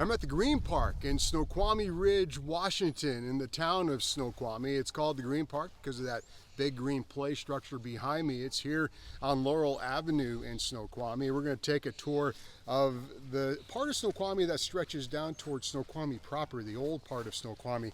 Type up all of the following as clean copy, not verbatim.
I'm at the Green Park in Snoqualmie Ridge, Washington, in the town of Snoqualmie. It's called the Green Park because of that big green play structure behind me. It's here on Laurel Avenue in Snoqualmie. We're going to take a tour of the part of Snoqualmie that stretches down towards Snoqualmie proper, the old part of Snoqualmie,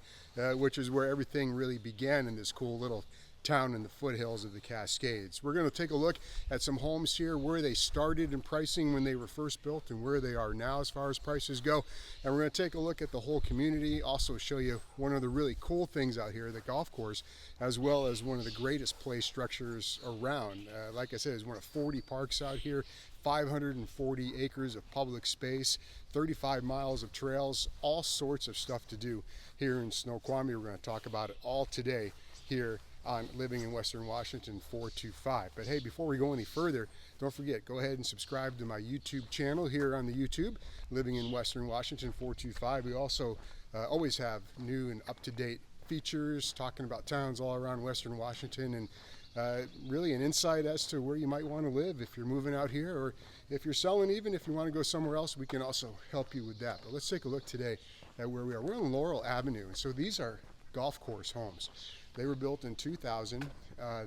which is where everything really began in this cool little town in the foothills of the Cascades. We're going to take a look at some homes here, where they started in pricing when they were first built and where they are now as far as prices go. And we're going to take a look at the whole community, also show you one of the really cool things out here, the golf course, as well as one of the greatest play structures around. Like I said, there's one of 40 parks out here, 540 acres of public space, 35 miles of trails, all sorts of stuff to do here in Snoqualmie. We're going to talk about it all today here on Living in Western Washington 425. But hey, before we go any further, don't forget, go ahead and subscribe to my YouTube channel here on the YouTube, Living in Western Washington 425. We also always have new and up-to-date features talking about towns all around Western Washington, and really an insight as to where you might want to live if you're moving out here, or if you're selling. Even if you want to go somewhere else, we can also help you with that. But let's take a look today at where we are. We're on Laurel Avenue, and so these are golf course homes. They were built in 2000.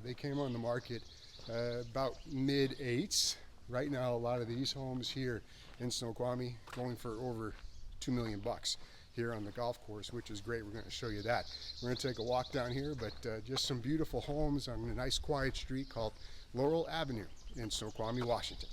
They came on the market about mid-8s. Right now, a lot of these homes here in Snoqualmie going for over $2 million here on the golf course, which is great. We're going to show you that. We're going to take a walk down here, but just some beautiful homes on a nice quiet street called Laurel Avenue in Snoqualmie, Washington.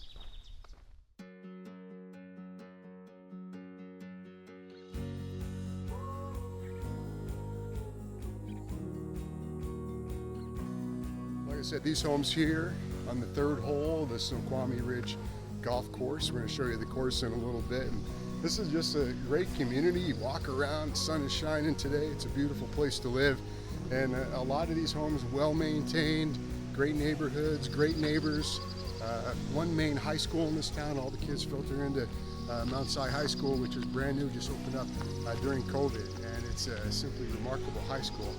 Like I said, these homes here on the third hole of the Snoqualmie Ridge golf course. We're going to show you the course in a little bit. And this is just a great community. You walk around, the sun is shining today. It's a beautiful place to live. And a lot of these homes well maintained, great neighborhoods, great neighbors. One main high school in this town. All the kids filter into Mount Si High School, which is brand new, just opened up during COVID. And it's a simply remarkable high school.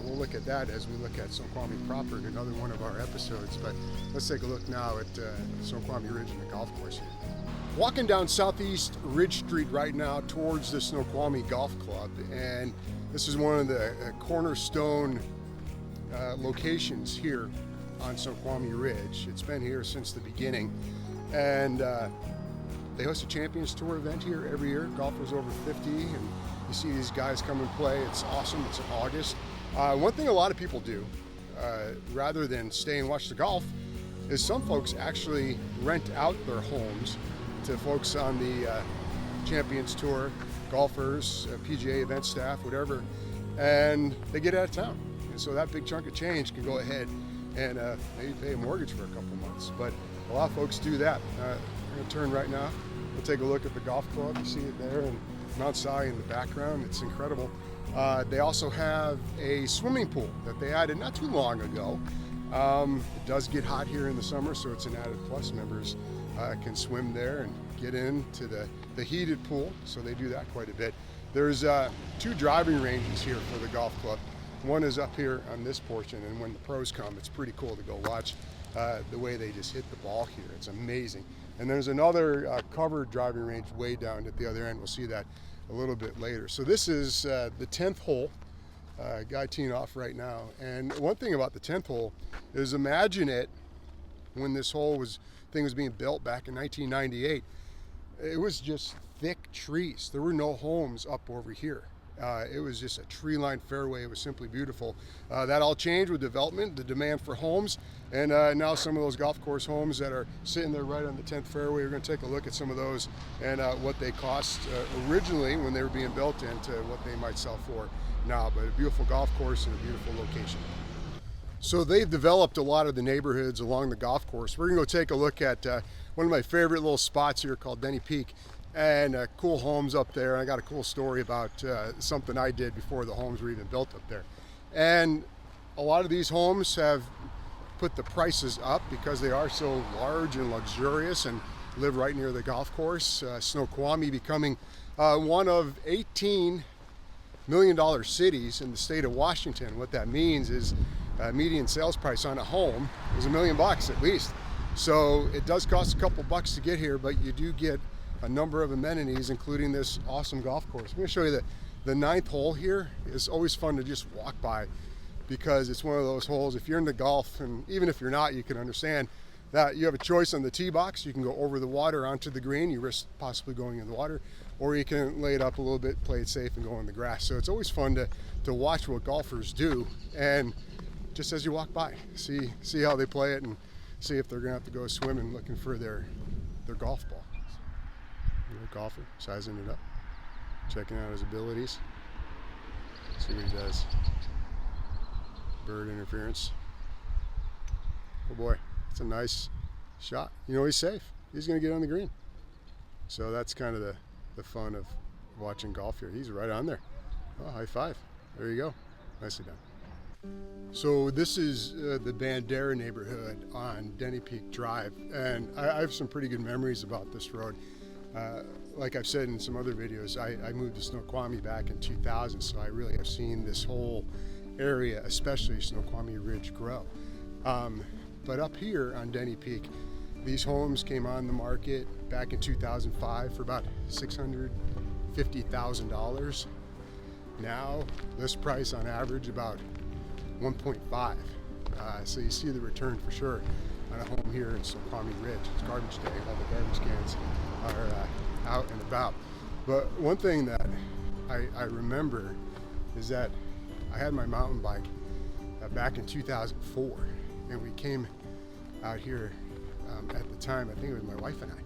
We'll look at that as we look at Snoqualmie proper in another one of our episodes, but let's take a look now at Snoqualmie Ridge and the golf course here. Walking down Southeast Ridge Street right now towards the Snoqualmie Golf Club, and this is one of the cornerstone locations here on Snoqualmie Ridge. It's been here since the beginning, and they host a Champions Tour event here every year. Golfers over 50, and you see these guys come and play. It's awesome. It's in August. One thing a lot of people do, rather than stay and watch the golf, is some folks actually rent out their homes to folks on the Champions Tour, golfers, PGA event staff, whatever, and they get out of town. And so that big chunk of change can go ahead and maybe pay a mortgage for a couple months. But a lot of folks do that. We're going to turn right now. We'll take a look at the golf club. You see it there, and Mount Si in the background. It's incredible. They also have a swimming pool that they added not too long ago. It does get hot here in the summer, so it's an added plus. Members can swim there and get into the heated pool, so they do that quite a bit. There's 2 driving ranges here for the golf club. One is up here on this portion, and when the pros come, it's pretty cool to go watch the way they just hit the ball here. It's amazing. And there's another covered driving range way down at the other end. We'll see that a little bit later. So this is the 10th hole. Guy teeing off right now. And one thing about the 10th hole is, imagine it when this thing was being built back in 1998. It was just thick trees. There were no homes up over here. It was just a tree-lined fairway. It was simply beautiful. That all changed with development, the demand for homes, and now some of those golf course homes that are sitting there right on the 10th fairway, we're going to take a look at some of those and what they cost originally when they were being built into what they might sell for now. But a beautiful golf course and a beautiful location. So they've developed a lot of the neighborhoods along the golf course. We're going to go take a look at one of my favorite little spots here called Denny Peak. And cool homes up there. I got a cool story about something I did before the homes were even built up there. And a lot of these homes have put the prices up because they are so large and luxurious and live right near the golf course. Snoqualmie becoming one of 18 $1 million cities in the state of Washington. What that means is median sales price on a home is $1 million at least. So it does cost a couple bucks to get here, but you do get a number of amenities, including this awesome golf course. I'm going to show you the ninth hole here. Is always fun to just walk by because it's one of those holes, if you're into golf, and even if you're not, you can understand that you have a choice on the tee box. You can go over the water onto the green, you risk possibly going in the water, or you can lay it up a little bit, play it safe, and go in the grass. So it's always fun to watch what golfers do, and just as you walk by, see how they play it, and see if they're gonna have to go swimming looking for their golf ball. You're a golfer, sizing it up, checking out his abilities, see what he does. Bird interference. Oh boy, it's a nice shot. You know, he's safe. He's going to get on the green. So that's kind of the fun of watching golf here. He's right on there. Oh, high five. There you go. Nicely done. So this is the Bandera neighborhood on Denny Peak Drive, and I have some pretty good memories about this road. Like I've said in some other videos, I moved to Snoqualmie back in 2000, so I really have seen this whole area, especially Snoqualmie Ridge, grow. But up here on Denny Peak, these homes came on the market back in 2005 for about $650,000. Now, list price on average about 1.5. So you see the return for sure on a home here in Snoqualmie Ridge. It's garbage day, all the garbage cans are out and about. But one thing that I remember is that I had my mountain bike back in 2004, and we came out here at the time, I think it was my wife and I,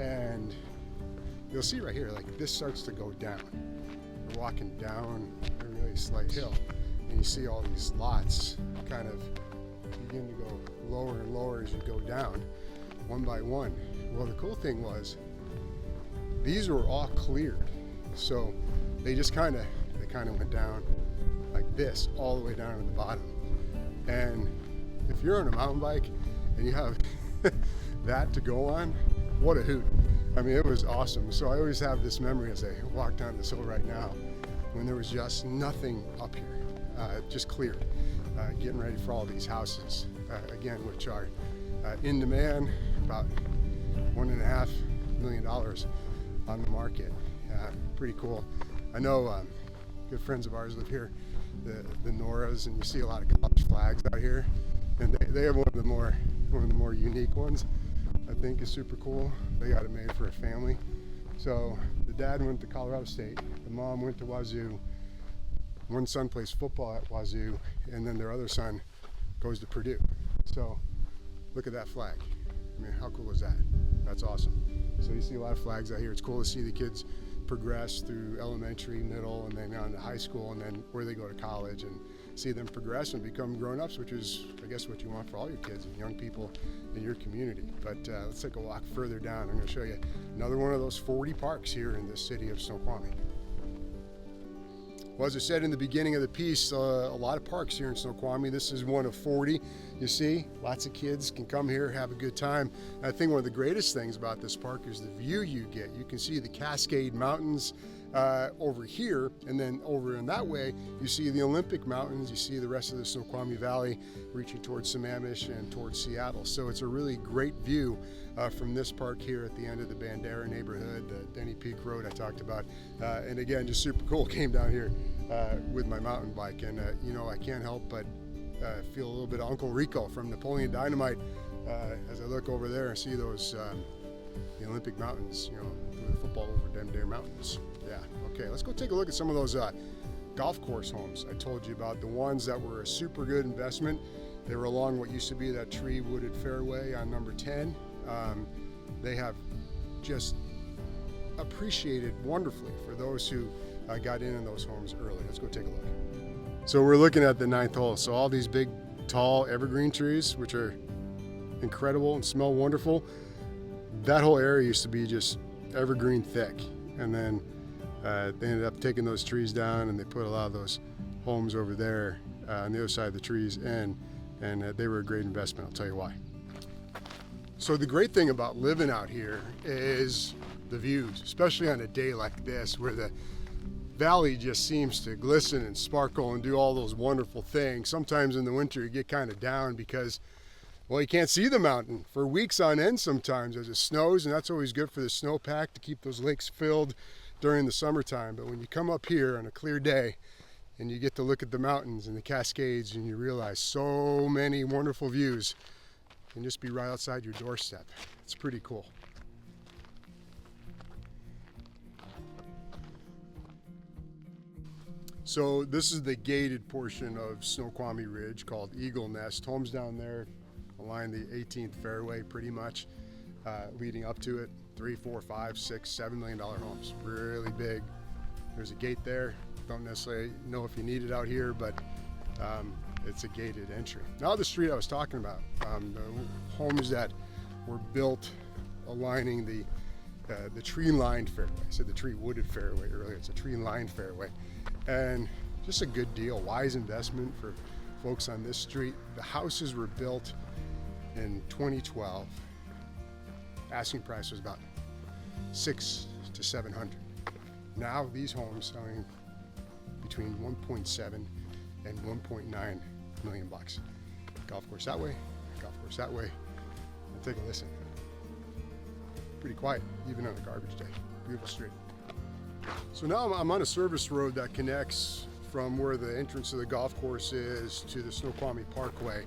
and you'll see right here, like this starts to go down. We're walking down a really slight hill, and you see all these lots kind of begin to go lower and lower as you go down, one by one. Well, the cool thing was, these were all cleared, so they just kind of went down like this, all the way down to the bottom. And if you're on a mountain bike and you have that to go on, what a hoot. I mean, it was awesome. So I always have this memory as I walk down this hill right now, when there was just nothing up here, just cleared, getting ready for all these houses, again, which are in demand, about $1.5 million on the market. Pretty cool. I know good friends of ours live here, the Noras, and you see a lot of college flags out here, and they have one of the more unique ones. I think is super cool. They got it made for a family. So the dad went to Colorado State, the mom went to Wazoo, one son plays football at Wazoo, and then their other son goes to Purdue. So look at that flag. I mean, how cool is that? That's awesome. So you see a lot of flags out here. It's cool to see the kids progress through elementary, middle, and then on to high school, and then where they go to college, and see them progress and become grown-ups, which is, I guess, what you want for all your kids and young people in your community. But let's take a walk further down. I'm going to show you another one of those 40 parks here in the city of Snoqualmie. Well, as I said in the beginning of the piece, a lot of parks here in Snoqualmie. This is one of 40. You see, lots of kids can come here, have a good time. I think one of the greatest things about this park is the view you get. You can see the Cascade Mountains over here, and then over in that way, you see the Olympic Mountains, you see the rest of the Snoqualmie Valley reaching towards Sammamish and towards Seattle. So it's a really great view from this park here at the end of the Bandera neighborhood, the Denny Peak Road I talked about. And again, just super cool. Came down here with my mountain bike, and you know, I can't help but feel a little bit of Uncle Rico from Napoleon Dynamite as I look over there and see those the Olympic Mountains, you know, with football over them there mountains. Yeah, okay, let's go take a look at some of those golf course homes I told you about, the ones that were a super good investment. They were along what used to be that tree wooded fairway on number 10. They have just appreciated wonderfully for those who got in those homes early. Let's go take a look. So we're looking at the 9th hole. So all these big, tall evergreen trees, which are incredible and smell wonderful. That whole area used to be just evergreen thick. And then they ended up taking those trees down, and they put a lot of those homes over there on the other side of the trees, and they were a great investment. I'll tell you why. So the great thing about living out here is the views, especially on a day like this where the valley just seems to glisten and sparkle and do all those wonderful things. Sometimes in the winter you get kind of down because Well, you can't see the mountain for weeks on end sometimes as it snows, and that's always good for the snowpack to keep those lakes filled during the summertime. But when you come up here on a clear day and you get to look at the mountains and the Cascades, and you realize so many wonderful views can just be right outside your doorstep. It's pretty cool. So this is the gated portion of Snoqualmie Ridge called Eagle Nest. Homes down there along the 18th fairway pretty much, leading up to it. 3, 4, 5, 6, $7 million homes, really big. There's a gate there. Don't necessarily know if you need it out here, but it's a gated entry. Now the street I was talking about, the homes that were built aligning the tree-lined fairway. I said the tree-wooded fairway earlier. It's a tree-lined fairway, and just a good deal, wise investment for folks on this street. The houses were built in 2012. Asking price was about $600 to $700. Now these homes selling between 1.7 and 1.9 million bucks. Golf course that way, golf course that way. And take a listen. Pretty quiet, even on a garbage day. Beautiful street. So now I'm on a service road that connects from where the entrance of the golf course is to the Snoqualmie Parkway.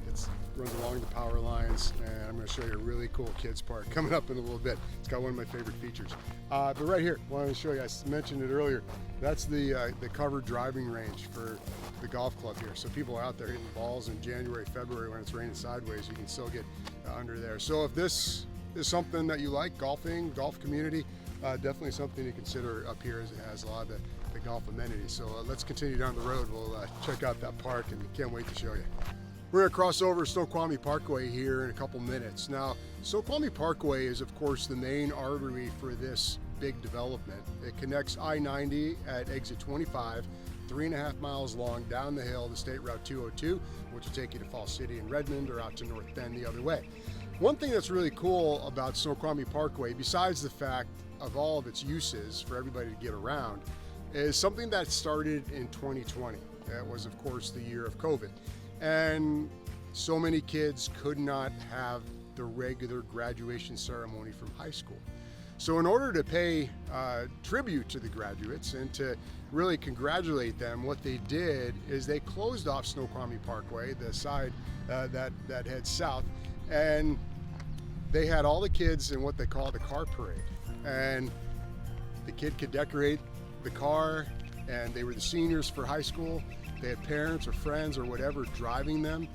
It runs along the power lines, and I'm going to show you a really cool kids park coming up in a little bit. It's got one of my favorite features. But right here, I wanted to show you, I mentioned it earlier, that's the covered driving range for the golf club here. So people are out there hitting balls in January, February when it's raining sideways, you can still get under there. So if this is something that you like, golfing, golf community, definitely something to consider up here, as it has a lot of the golf amenities. So let's continue down the road. We'll check out that park, and can't wait to show you. We're going to cross over Snoqualmie Parkway here in a couple minutes. Now, Snoqualmie Parkway is, of course, the main artery for this big development. It connects I-90 at exit 25, 3.5 miles long down the hill to State Route 202, which will take you to Falls City and Redmond, or out to North Bend the other way. One thing that's really cool about Snoqualmie Parkway, besides the fact of all of its uses for everybody to get around, is something that started in 2020. That was, of course, the year of COVID. And so many kids could not have the regular graduation ceremony from high school. So in order to pay tribute to the graduates and to really congratulate them, what they did is they closed off Snoqualmie Parkway, the side that heads south, and they had all the kids in what they call the car parade. And the kid could decorate the car, and they were the seniors for high school. They had parents or friends or whatever driving them,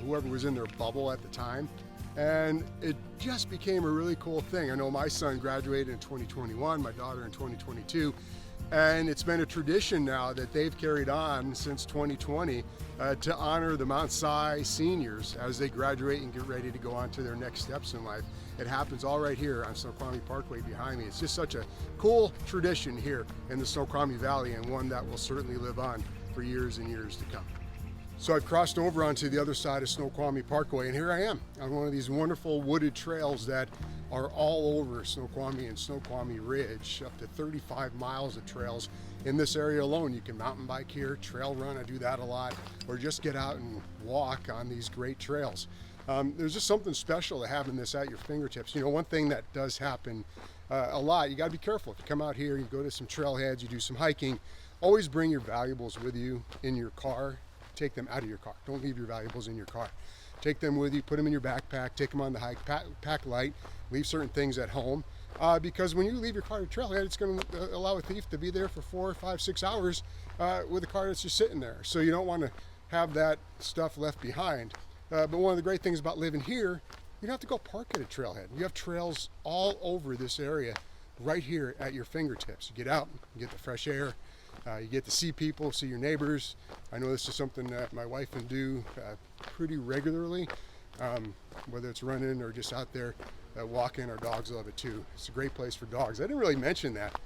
whoever was in their bubble at the time. And it just became a really cool thing. I know my son graduated in 2021, my daughter in 2022, and it's been a tradition now that they've carried on since 2020 to honor the Mount Si seniors as they graduate and get ready to go on to their next steps in life. It happens all right here on Snoqualmie Parkway behind me. It's just such a cool tradition here in the Snoqualmie Valley, and one that will certainly live on for years and years to come. So I've crossed over onto the other side of Snoqualmie Parkway, and here I am on one of these wonderful wooded trails that are all over Snoqualmie and Snoqualmie Ridge, up to 35 miles of trails in this area alone. You can mountain bike here, trail run, I do that a lot, or just get out and walk on these great trails. There's just something special to having this at your fingertips. You know, one thing that does happen a lot, you gotta be careful. If you come out here, you go to some trailheads, you do some hiking, always bring your valuables with you in your car. Take them out of your car. Don't leave your valuables in your car. Take them with you, put them in your backpack, take them on the hike, pack light, leave certain things at home. Because when you leave your car at a trailhead, it's going to allow a thief to be there for 4, 5, 6 hours with a car that's just sitting there. So you don't want to have that stuff left behind. But one of the great things about living here, you don't have to go park at a trailhead. You have trails all over this area right here at your fingertips. You get out, you get the fresh air, you get to see people, see your neighbors. I know this is something that my wife can do pretty regularly, whether it's running or just out there walking. Our dogs love it too. It's a great place for dogs. I didn't really mention that.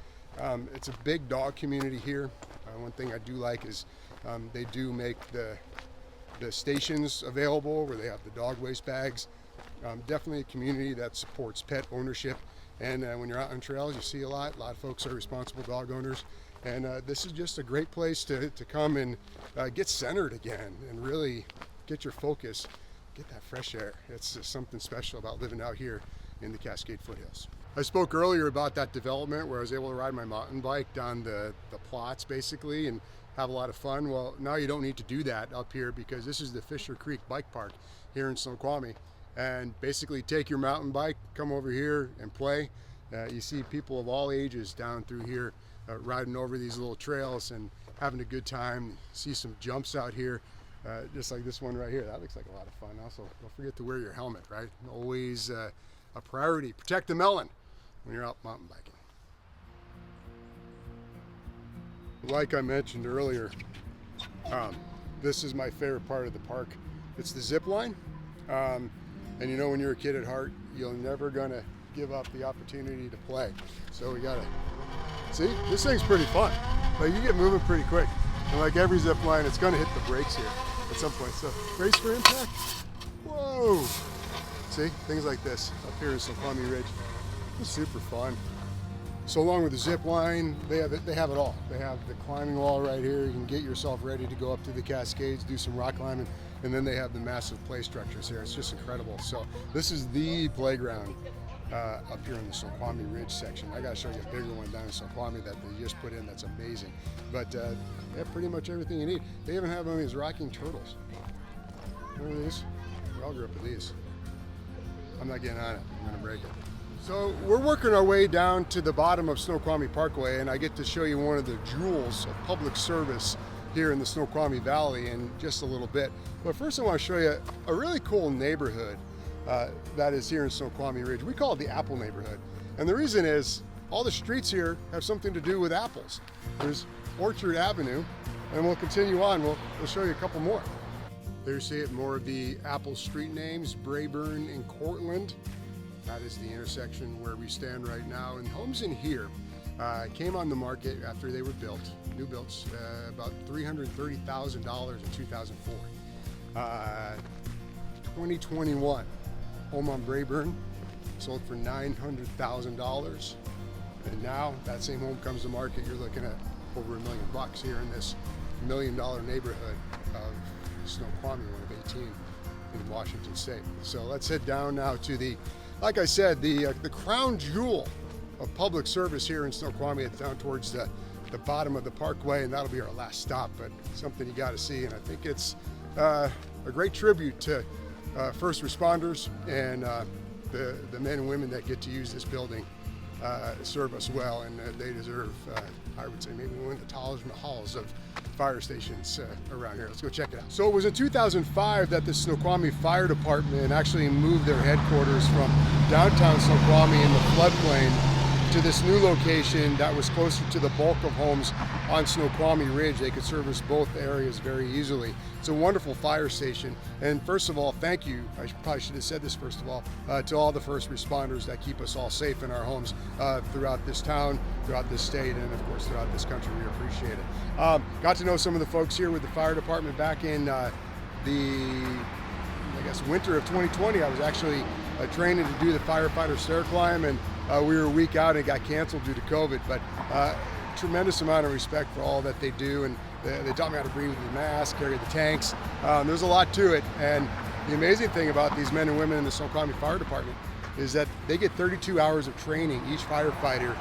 It's a big dog community here. One thing I do like is they do make the stations available where they have the dog waste bags. Definitely a community that supports pet ownership. And when you're out on trails, you see a lot of folks are responsible dog owners. And this is just a great place to come and get centered again and really get your focus get that fresh air. It's just something special about living out here in the Cascade Foothills. I spoke earlier about that development where I was able to ride my mountain bike down the plots basically and have a lot of fun. Well, now you don't need to do that up here because this is the Fisher Creek Bike Park here in Snoqualmie. And basically take your mountain bike, come over here and play. You see people of all ages down through here riding over these little trails and having a good time. See some jumps out here, just like this one right here. That looks like a lot of fun. Also, don't forget to wear your helmet, right? Always a priority. Protect the melon when you're out mountain biking. Like I mentioned earlier, this is my favorite part of the park. It's the zip line. And you know, when you're a kid at heart, you're never gonna give up the opportunity to play. So we gotta, see, this thing's pretty fun. Like you get moving pretty quick. And like every zip line, it's gonna hit the brakes here at some point. So brace for impact. Whoa. See, things like this up here in Snoqualmie Ridge. It's super fun. So along with the zip line, they have it all. They have the climbing wall right here. You can get yourself ready to go up to the Cascades, do some rock climbing, and then they have the massive play structures here. It's just incredible. So this is the playground up here in the Snoqualmie Ridge section. I gotta show you a bigger one down in Snoqualmie that they just put in that's amazing. But they have pretty much everything you need. They even have one of these rocking turtles. Remember these? We all grew up with these. I'm not getting on it, I'm gonna break it. So we're working our way down to the bottom of Snoqualmie Parkway, and I get to show you one of the jewels of public service here in the Snoqualmie Valley in just a little bit. But first I want to show you a really cool neighborhood that is here in Snoqualmie Ridge. We call it the Apple neighborhood. And the reason is all the streets here have something to do with apples. There's Orchard Avenue, and we'll continue on. We'll show you a couple more. There you see it, more of the Apple street names, Brayburn and Cortland. That is the intersection where we stand right now. And homes in here came on the market after they were built, new builds, about $330,000 in 2004. 2021, home on Brayburn sold for $900,000. And now that same home comes to market, you're looking at over $1 million here in this $1 million neighborhood of Snoqualmie, one of 18 in Washington State. So let's head down now to the, like I said, the crown jewel of public service here in Snoqualmie. It's down towards the bottom of the Parkway, and that'll be our last stop, but something you got to see. And I think it's a great tribute to first responders and the men and women that get to use this building serve us well, and they deserve, I would say, maybe one of the Taj Mahals of fire stations around here. Let's go check it out. So it was in 2005 that the Snoqualmie Fire Department actually moved their headquarters from downtown Snoqualmie in the floodplain to this new location that was closer to the bulk of homes on Snoqualmie Ridge. They could service both areas very easily. It's a wonderful fire station. And first of all, thank you, I probably should have said this first of all, to all the first responders that keep us all safe in our homes throughout this town, throughout this state, and of course throughout this country. We appreciate it. Got to know some of the folks here with the fire department back in winter of 2020. I was actually training to do the firefighter stair climb, and we were a week out and it got canceled due to COVID, but tremendous amount of respect for all that they do, and they taught me how to breathe with the mask, carry the tanks. There's a lot to it, and the amazing thing about these men and women in the Snoqualmie Fire Department is that they get 32 hours of training, each firefighter,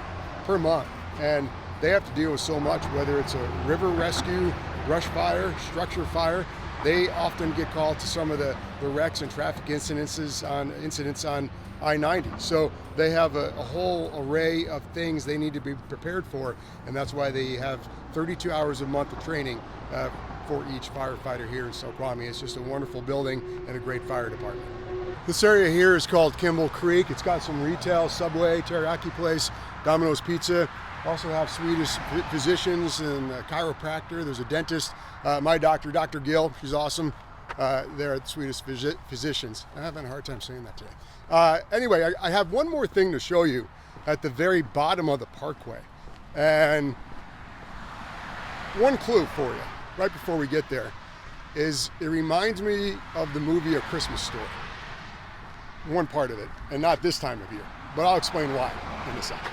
per month, and they have to deal with so much, whether it's a river rescue, brush fire, structure fire. They often get called to some of the wrecks and traffic incidents on I-90. So they have a whole array of things they need to be prepared for, and that's why they have 32 hours a month of training for each firefighter here in Snoqualmie. It's just a wonderful building and a great fire department. This area here is called Kimball Creek. It's got some retail, Subway, teriyaki place, Domino's Pizza. Also have Swedish physicians and a chiropractor. There's a dentist. My doctor, Dr. Gill, she's awesome. They're at Swedish physicians. I'm having a hard time saying that today. Anyway, I have one more thing to show you at the very bottom of the Parkway. And one clue for you, right before we get there, is it reminds me of the movie A Christmas Story. One part of it, and not this time of year, but I'll explain why in a second.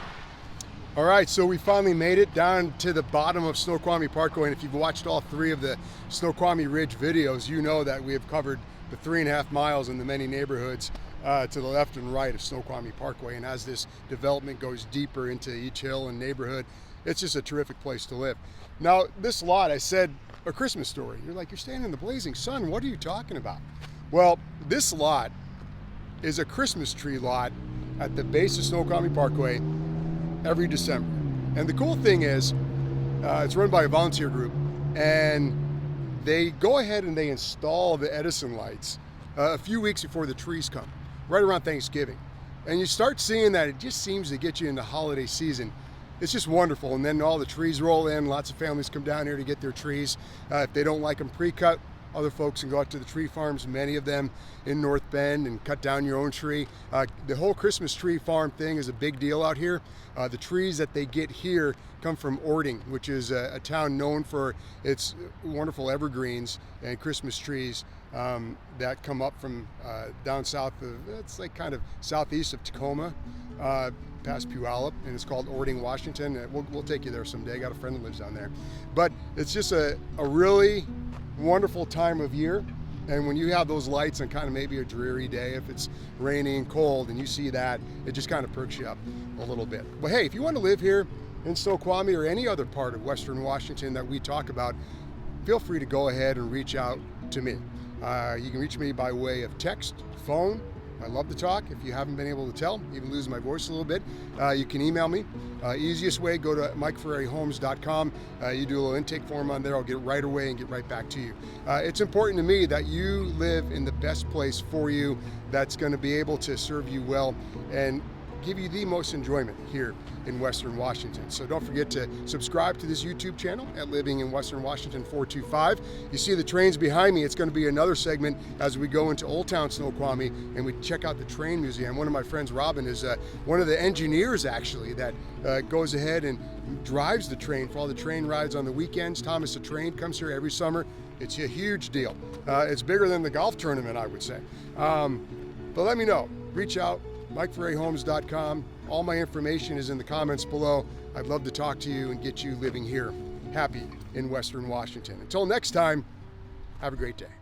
All right, so we finally made it down to the bottom of Snoqualmie Parkway, and if you've watched all three of the Snoqualmie Ridge videos, you know that we have covered the 3.5 miles in the many neighborhoods to the left and right of Snoqualmie Parkway. And as this development goes deeper into each hill and neighborhood, it's just a terrific place to live. Now, this lot, I said a Christmas story. You're like, you're standing in the blazing sun. What are you talking about? Well, this lot is a Christmas tree lot at the base of Snoqualmie Parkway every December. And the cool thing is, it's run by a volunteer group, and they go ahead and they install the Edison lights a few weeks before the trees come, right around Thanksgiving. And you start seeing that it just seems to get you into holiday season. It's just wonderful. And then all the trees roll in. Lots of families come down here to get their trees. If they don't like them pre-cut, other folks can go out to the tree farms, many of them in North Bend, and cut down your own tree. The whole Christmas tree farm thing is a big deal out here. The trees that they get here come from Orting, which is a town known for its wonderful evergreens and Christmas trees that come up from down south of, it's like kind of southeast of Tacoma, past Puyallup, and it's called Snoqualmie, Washington. We'll take you there someday. I got a friend that lives down there. But it's just a really wonderful time of year. And when you have those lights on kind of maybe a dreary day, if it's rainy and cold and you see that, it just kind of perks you up a little bit. But hey, if you want to live here in Snoqualmie or any other part of Western Washington that we talk about, feel free to go ahead and reach out to me. You can reach me by way of text, phone. I love to talk. If you haven't been able to tell, even losing my voice a little bit, you can email me. Easiest way, go to MikeFerrariHomes.com. You do a little intake form on there. I'll get it right away and get right back to you. It's important to me that you live in the best place for you that's going to be able to serve you well and give you the most enjoyment here in Western Washington. So don't forget to subscribe to this YouTube channel at Living in Western Washington 425. You see the trains behind me. It's going to be another segment as we go into Old Town Snoqualmie and we check out the train museum. One of my friends, Robin, is one of the engineers actually that goes ahead and drives the train for all the train rides on the weekends. Thomas the Train comes here every summer. It's a huge deal. It's bigger than the golf tournament, I would say. But let me know. Reach out. MikeFerrariHomes.com. All my information is in the comments below. I'd love to talk to you and get you living here happy in Western Washington. Until next time, have a great day.